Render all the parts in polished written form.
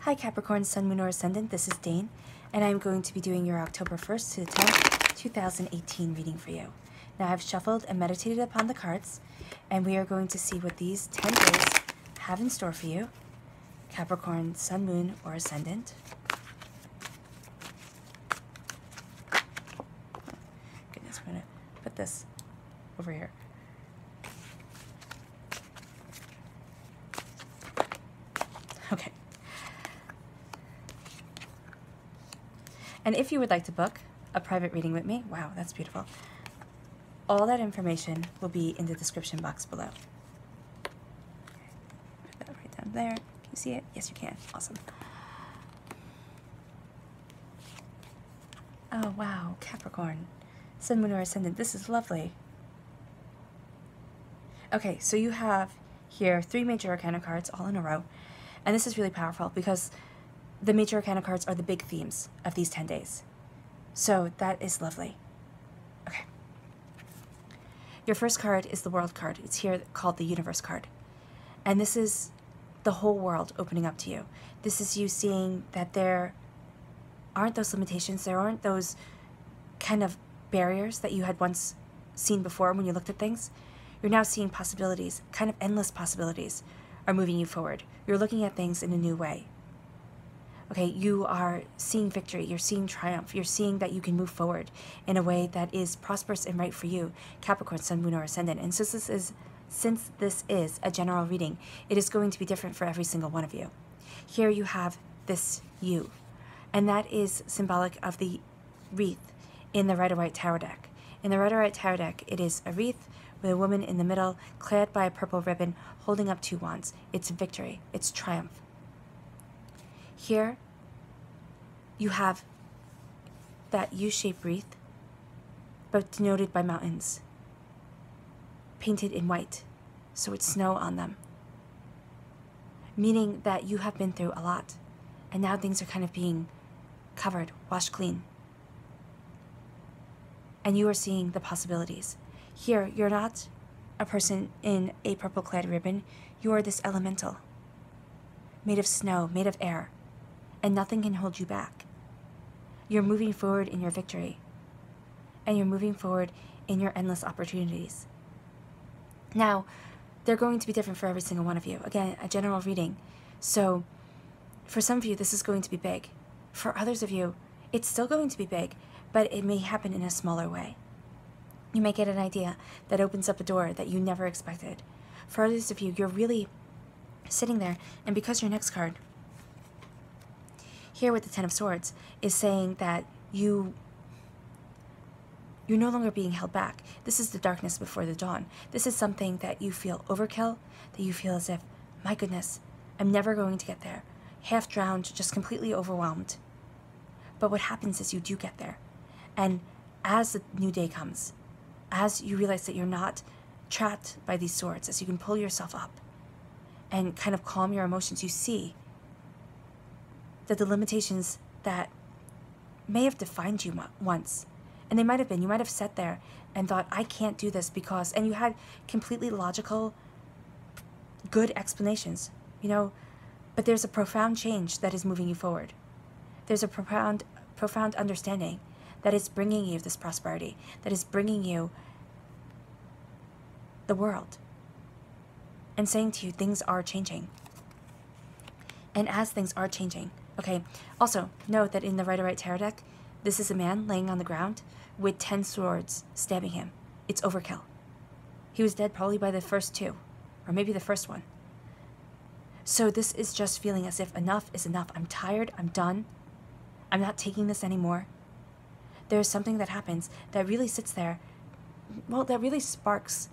Hi Capricorn, Sun, Moon, or Ascendant. This is Dane, and I'm going to be doing your October 1st to the 10th, 2018 reading for you. Now I've shuffled and meditated upon the cards, and we are going to see what these 10 days have in store for you. Capricorn, Sun, Moon, or Ascendant. Goodness, I'm going to put this over here. Okay. And if you would like to book a private reading with me, wow, that's beautiful. All that information will be in the description box below. Put that right down there. Can you see it? Yes, you can. Awesome. Oh, wow, Capricorn. Sun, Moon, or Ascendant. This is lovely. Okay, so you have here 3 major arcana cards all in a row. And this is really powerful because the major arcana cards are the big themes of these 10 days. So that is lovely. Okay. Your first card is the World card. It's here called the Universe card. And this is the whole world opening up to you. This is you seeing that there aren't those limitations. There aren't those kind of barriers that you had once seen before when you looked at things. You're now seeing possibilities, kind of endless possibilities are moving you forward. You're looking at things in a new way. Okay, you are seeing victory, you're seeing triumph, you're seeing that you can move forward in a way that is prosperous and right for you, Capricorn, Sun, Moon, or Ascendant. And since this is a general reading, it is going to be different for every single one of you. Here you have this you, and that is symbolic of the wreath in the Rider-Waite Tarot deck. In the Rider-Waite Tarot deck, it is a wreath with a woman in the middle, clad by a purple ribbon, holding up 2 wands. It's victory. It's triumph. Here, you have that U-shaped wreath, but denoted by mountains, painted in white, so it's snow on them. Meaning that you have been through a lot, and now things are kind of being covered, washed clean. And you are seeing the possibilities. Here, you're not a person in a purple-clad ribbon. You are this elemental, made of snow, made of air, and nothing can hold you back. You're moving forward in your victory, and you're moving forward in your endless opportunities. Now, they're going to be different for every single one of you. Again, a general reading. So, for some of you, this is going to be big. For others of you, it's still going to be big, but it may happen in a smaller way. You may get an idea that opens up a door that you never expected. For others of you, you're really sitting there, and because your next card, here with the 10 of Swords, is saying that you're no longer being held back. This is the darkness before the dawn. This is something that you feel overkill, that you feel as if, my goodness, I'm never going to get there. Half drowned, just completely overwhelmed. But what happens is you do get there. And as the new day comes, as you realize that you're not trapped by these swords, as you can pull yourself up and kind of calm your emotions, you see that the limitations that may have defined you once, and they might have been, you might have sat there and thought, I can't do this because, and you had completely logical, good explanations, you know, but there's a profound change that is moving you forward. There's a profound understanding that is bringing you this prosperity, that is bringing you the world, and saying to you, things are changing. And as things are changing, okay, also note that in the Rider-Waite Tarot deck, this is a man laying on the ground with 10 swords stabbing him. It's overkill. He was dead probably by the first 2, or maybe the first one. So this is just feeling as if enough is enough. I'm tired, I'm done, I'm not taking this anymore. There's something that happens that really sits there, well, that really sparks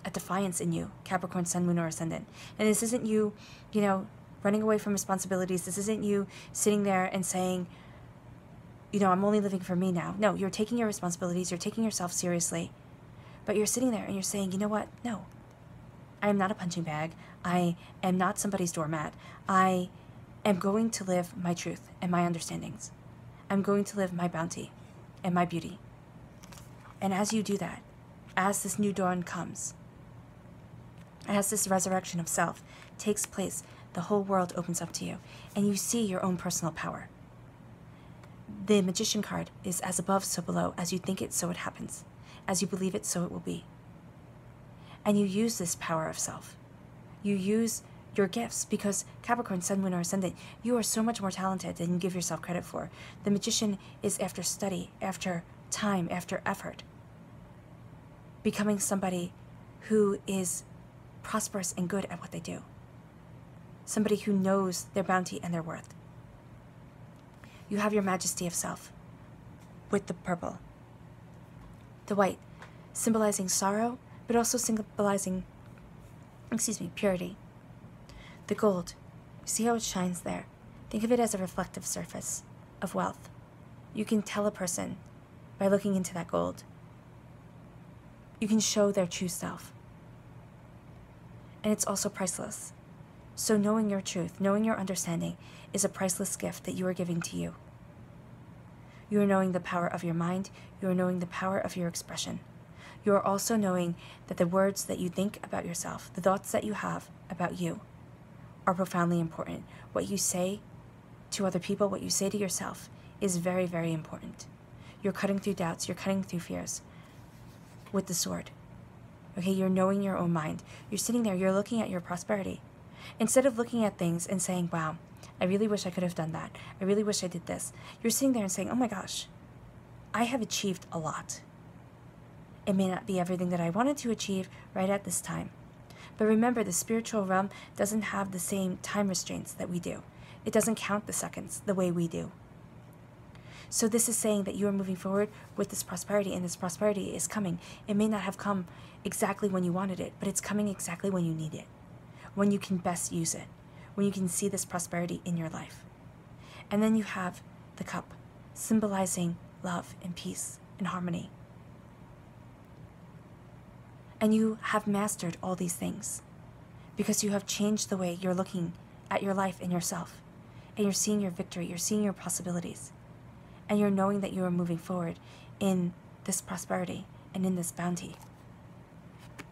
a defiance in you, Capricorn, Sun, Moon, or Ascendant. And this isn't you, you know, running away from responsibilities. This isn't you sitting there and saying, you know, I'm only living for me now. No, you're taking your responsibilities, you're taking yourself seriously, but you're sitting there and you're saying, you know what? No, I am not a punching bag. I am not somebody's doormat. I am going to live my truth and my understandings. I'm going to live my bounty and my beauty. And as you do that, as this new dawn comes, as this resurrection of self takes place, the whole world opens up to you, and you see your own personal power. The Magician card is as above, so below. As you think it, so it happens. As you believe it, so it will be. And you use this power of self. You use your gifts, because Capricorn, Sun, Moon, or Ascendant, you are so much more talented than you give yourself credit for. The Magician is after study, after time, after effort, becoming somebody who is prosperous and good at what they do. Somebody who knows their bounty and their worth. You have your majesty of self with the purple. The white, symbolizing sorrow, but also symbolizing, purity. The gold, see how it shines there? Think of it as a reflective surface of wealth. You can tell a person by looking into that gold. You can show their true self. And it's also priceless. So knowing your truth, knowing your understanding, is a priceless gift that you are giving to you. You are knowing the power of your mind. You are knowing the power of your expression. You are also knowing that the words that you think about yourself, the thoughts that you have about you, are profoundly important. What you say to other people, what you say to yourself, is very, very important. You're cutting through doubts. You're cutting through fears with the sword. Okay, you're knowing your own mind. You're sitting there, you're looking at your prosperity. Instead of looking at things and saying, wow, I really wish I could have done that. I really wish I did this. You're sitting there and saying, oh my gosh, I have achieved a lot. It may not be everything that I wanted to achieve right at this time. But remember, the spiritual realm doesn't have the same time restraints that we do. It doesn't count the seconds the way we do. So this is saying that you are moving forward with this prosperity, and this prosperity is coming. It may not have come exactly when you wanted it, but it's coming exactly when you need it, when you can best use it, when you can see this prosperity in your life. And then you have the cup, symbolizing love and peace and harmony. And you have mastered all these things because you have changed the way you're looking at your life and yourself. And you're seeing your victory, you're seeing your possibilities. And you're knowing that you are moving forward in this prosperity and in this bounty.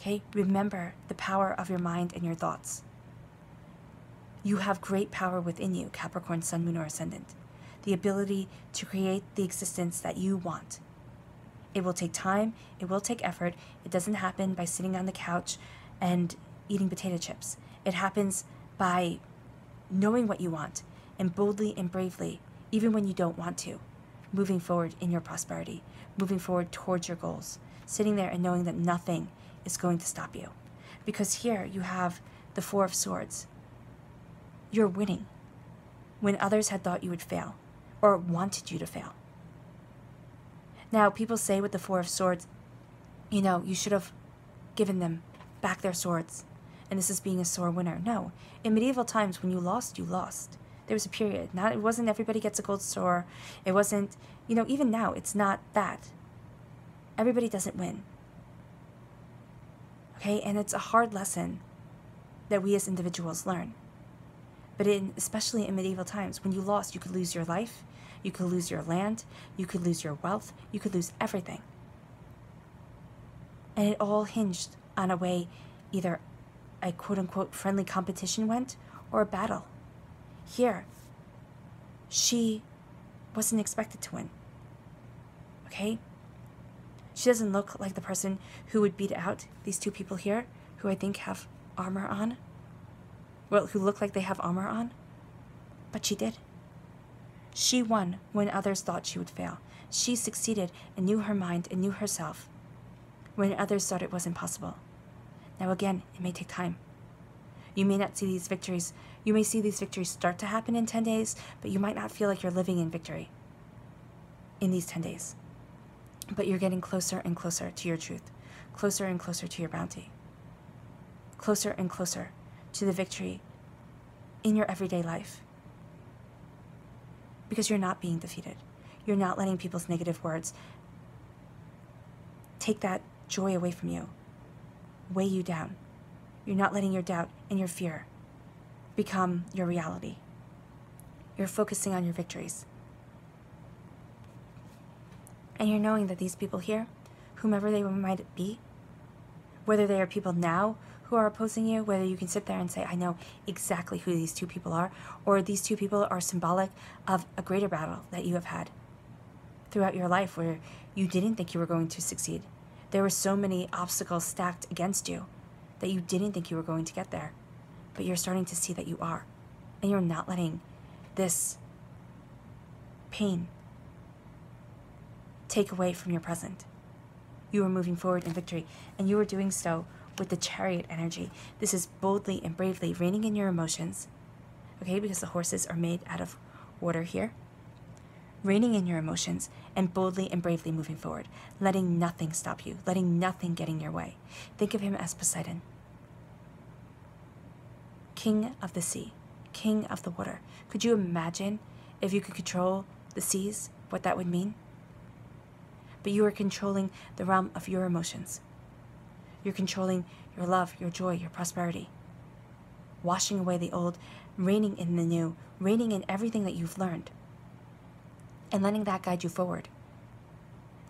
Okay? Remember the power of your mind and your thoughts. You have great power within you, Capricorn, Sun, Moon, or Ascendant. The ability to create the existence that you want. It will take time. It will take effort. It doesn't happen by sitting on the couch and eating potato chips. It happens by knowing what you want and boldly and bravely, even when you don't want to, moving forward in your prosperity, moving forward towards your goals, sitting there and knowing that nothing is going to stop you. Because here you have the Four of Swords. You're winning when others had thought you would fail or wanted you to fail. Now, people say with the Four of Swords, you know, you should have given them back their swords, and this is being a sore winner. No. In medieval times, when you lost, you lost. There was a period. It wasn't everybody gets a gold sword. It wasn't, even now, it's not that. Everybody doesn't win. Okay? And it's a hard lesson that we as individuals learn. But especially in medieval times, when you lost, you could lose your life. You could lose your land, you could lose your wealth, you could lose everything. And it all hinged on a way either a quote-unquote friendly competition went or a battle. Here, she wasn't expected to win. Okay? She doesn't look like the person who would beat out these two people here, who I think have armor on. Well, who look like they have armor on. But she did. She won when others thought she would fail. She succeeded and knew her mind and knew herself when others thought it was impossible. Now again, it may take time. You may not see these victories. You may see these victories start to happen in 10 days, but you might not feel like you're living in victory in these 10 days. But you're getting closer and closer to your truth, closer and closer to your bounty, closer and closer to the victory in your everyday life. Because you're not being defeated. You're not letting people's negative words take that joy away from you, weigh you down. You're not letting your doubt and your fear become your reality. You're focusing on your victories. And you're knowing that these people here, whomever they might be, whether they are people now who are opposing you, whether you can sit there and say, I know exactly who these two people are, or these two people are symbolic of a greater battle that you have had throughout your life where you didn't think you were going to succeed. There were so many obstacles stacked against you that you didn't think you were going to get there. But you're starting to see that you are. And you're not letting this pain take away from your present. You are moving forward in victory, and you are doing so with the Chariot energy. This is boldly and bravely reining in your emotions, okay, because the horses are made out of water here. Reining in your emotions and boldly and bravely moving forward, letting nothing stop you, letting nothing get in your way. Think of him as Poseidon, king of the sea, king of the water. Could you imagine if you could control the seas, what that would mean? But you are controlling the realm of your emotions. You're controlling your love, your joy, your prosperity. Washing away the old, reigning in the new, reigning in everything that you've learned. And letting that guide you forward.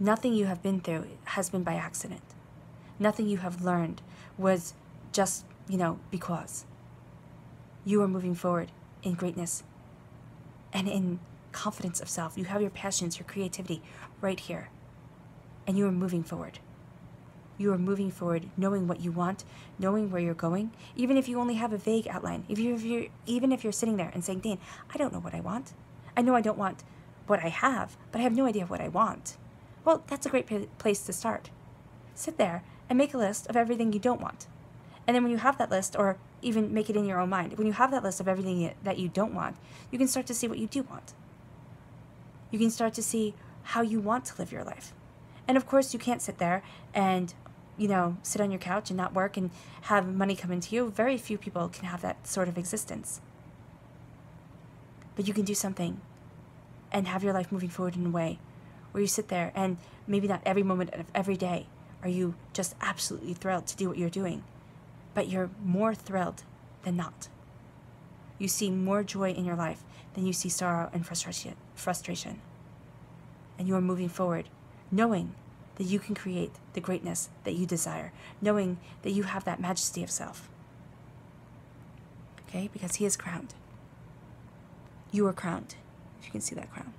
Nothing you have been through has been by accident. Nothing you have learned was just, because. You are moving forward in greatness and in confidence of self. You have your passions, your creativity right here. And you are moving forward. You are moving forward knowing what you want, knowing where you're going, even if you only have a vague outline. Even if you're sitting there and saying, Dean, I don't know what I want. I know I don't want what I have, but I have no idea what I want. Well, that's a great place to start. Sit there and make a list of everything you don't want. And then when you have that list, or even make it in your own mind, when you have that list of everything that you don't want, you can start to see what you do want. You can start to see how you want to live your life. And of course, you can't sit there and, sit on your couch and not work and have money come into you. Very few people can have that sort of existence. But you can do something and have your life moving forward in a way where you sit there and maybe not every moment of every day are you just absolutely thrilled to do what you're doing, but you're more thrilled than not. You see more joy in your life than you see sorrow and frustration. And you are moving forward knowing that you can create the greatness that you desire, knowing that you have that majesty of self. Okay? Because he is crowned. You are crowned. If you can see that crown.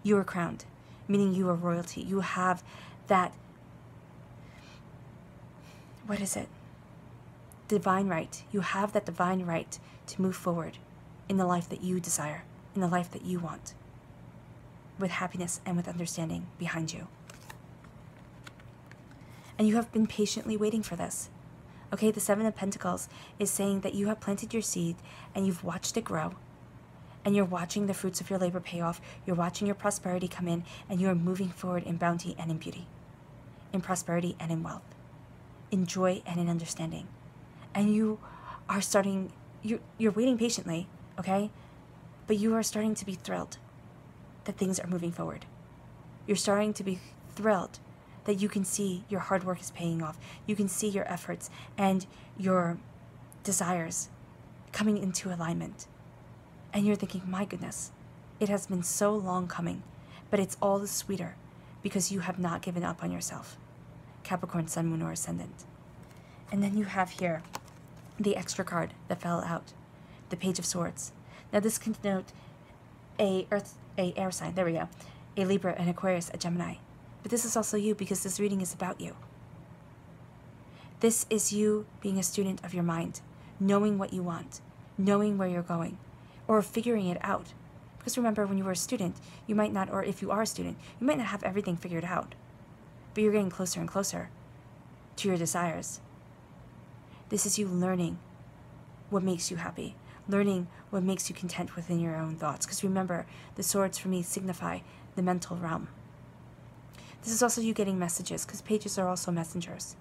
You are crowned, meaning you are royalty. You have that, divine right. You have that divine right to move forward in the life that you desire, in the life that you want, with happiness and with understanding behind you. And you have been patiently waiting for this. Okay, the Seven of Pentacles is saying that you have planted your seed and you've watched it grow. And you're watching the fruits of your labor pay off. You're watching your prosperity come in, and you are moving forward in bounty and in beauty, in prosperity and in wealth, in joy and in understanding. And you are starting, you're waiting patiently, okay? But you are starting to be thrilled that things are moving forward. You're starting to be thrilled that you can see your hard work is paying off. You can see your efforts and your desires coming into alignment. And you're thinking, my goodness, it has been so long coming, but it's all the sweeter because you have not given up on yourself. Capricorn, Sun, Moon, or Ascendant. And then you have here the extra card that fell out, the Page of Swords. Now this can denote a air sign, there we go, a Libra, an Aquarius, a Gemini. But this is also you because this reading is about you. This is you being a student of your mind, knowing what you want, knowing where you're going, or figuring it out. Because remember, when you were a student, you might not, or if you are a student, you might not have everything figured out. But you're getting closer and closer to your desires. This is you learning what makes you happy, learning what makes you content within your own thoughts. Because remember, the swords for me signify the mental realm. This is also you getting messages, because pages are also messengers.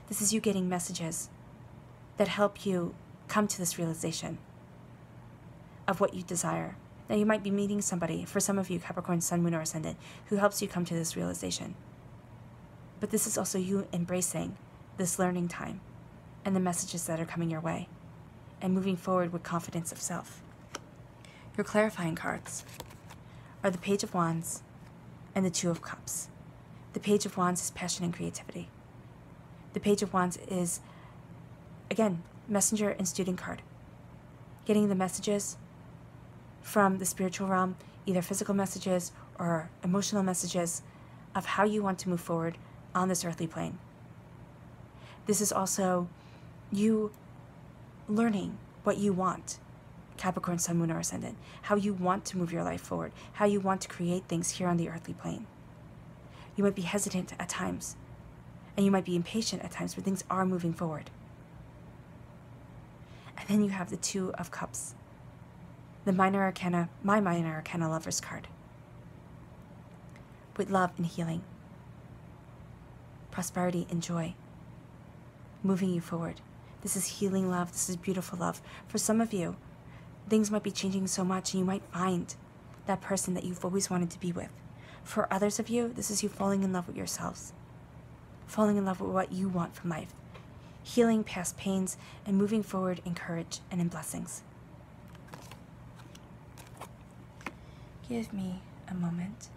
This is you getting messages that help you come to this realization of what you desire. Now you might be meeting somebody, for some of you, Capricorn, Sun, Moon, or Ascendant, who helps you come to this realization. But this is also you embracing this learning time and the messages that are coming your way and moving forward with confidence of self. Your clarifying cards are the Page of Wands and the Two of Cups. The Page of Wands is passion and creativity. The Page of Wands is again, messenger and student card. Getting the messages from the spiritual realm, either physical messages or emotional messages of how you want to move forward on this earthly plane. This is also you learning what you want, Capricorn, Sun, Moon, or Ascendant, how you want to move your life forward, how you want to create things here on the earthly plane. You might be hesitant at times, and you might be impatient at times, but things are moving forward. And then you have the Two of Cups, the minor arcana, my minor arcana Lover's card, with love and healing, prosperity and joy, moving you forward. This is healing love. This is beautiful love. For some of you, things might be changing so much, and you might find that person that you've always wanted to be with. For others of you, this is you falling in love with yourselves, falling in love with what you want from life, healing past pains, and moving forward in courage and in blessings. Give me a moment.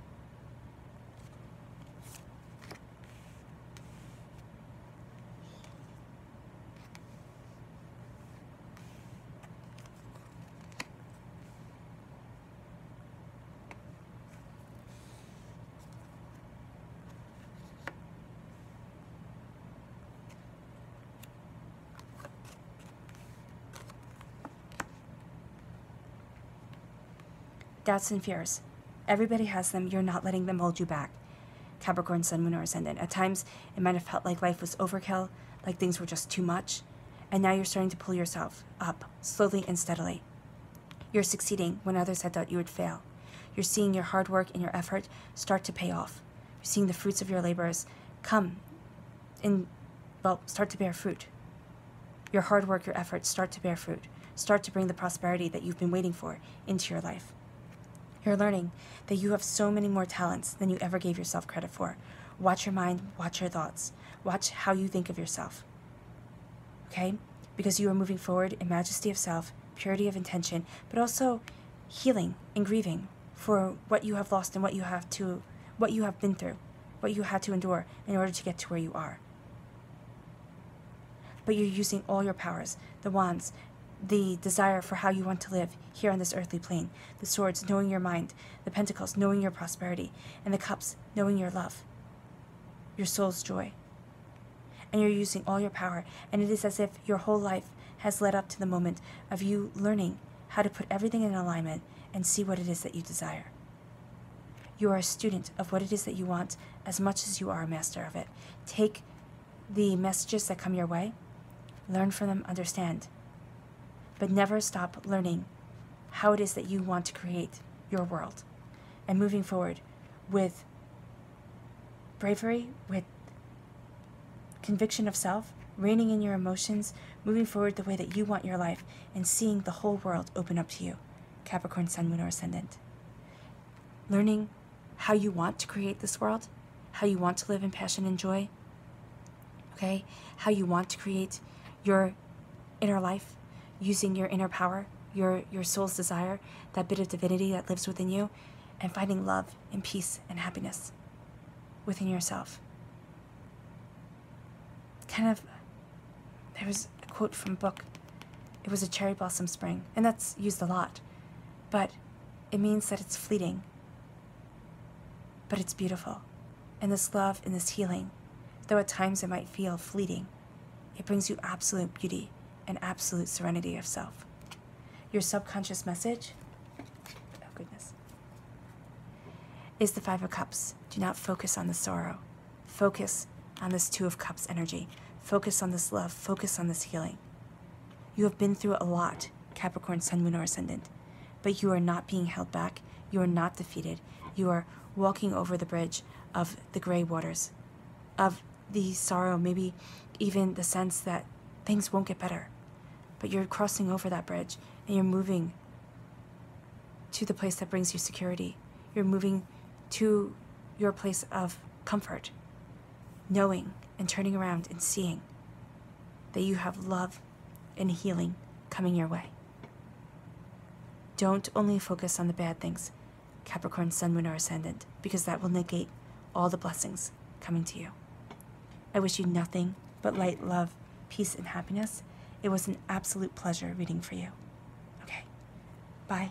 Doubts and fears. Everybody has them. You're not letting them hold you back. Capricorn, Sun, Moon, or Ascendant. At times, it might have felt like life was overkill, like things were just too much, and now you're starting to pull yourself up, slowly and steadily. You're succeeding when others had thought you would fail. You're seeing your hard work and your effort start to pay off. You're seeing the fruits of your labors come in, start to bear fruit. Your hard work, your efforts start to bear fruit, start to bring the prosperity that you've been waiting for into your life. You're learning that you have so many more talents than you ever gave yourself credit for. Watch your mind, watch your thoughts, watch how you think of yourself. Okay? Because you are moving forward in majesty of self, purity of intention, but also healing and grieving for what you have lost and what you have been through, what you had to endure in order to get to where you are. But you're using all your powers, the wands, the desire for how you want to live here on this earthly plane, the swords, knowing your mind, the pentacles, knowing your prosperity, and the cups, knowing your love, your soul's joy. And you're using all your power, and it is as if your whole life has led up to the moment of you learning how to put everything in alignment and see what it is that you desire. You are a student of what it is that you want as much as you are a master of it. Take the messages that come your way, learn from them, understand, but never stop learning how it is that you want to create your world, and moving forward with bravery, with conviction of self, reining in your emotions, moving forward the way that you want your life, and seeing the whole world open up to you. Capricorn, Sun, Moon, or Ascendant. Learning how you want to create this world, how you want to live in passion and joy, okay? How you want to create your inner life, using your inner power, your soul's desire, that bit of divinity that lives within you, and finding love and peace and happiness within yourself. There was a quote from a book. It was a cherry blossom spring, and that's used a lot, but it means that it's fleeting, but it's beautiful. And this love and this healing, though at times it might feel fleeting, it brings you absolute beauty and absolute serenity of self. Your subconscious message, oh goodness, is the Five of Cups. Do not focus on the sorrow. Focus on this Two of Cups energy. Focus on this love. Focus on this healing. You have been through a lot, Capricorn, Sun, Moon, or Ascendant, but you are not being held back. You are not defeated. You are walking over the bridge of the gray waters, of the sorrow, maybe even the sense that things won't get better. But you're crossing over that bridge, and you're moving to the place that brings you security. You're moving to your place of comfort, knowing and turning around and seeing that you have love and healing coming your way. Don't only focus on the bad things, Capricorn, Sun, Moon, or Ascendant, because that will negate all the blessings coming to you. I wish you nothing but light, love, peace, and happiness, It was an absolute pleasure reading for you. Okay, bye.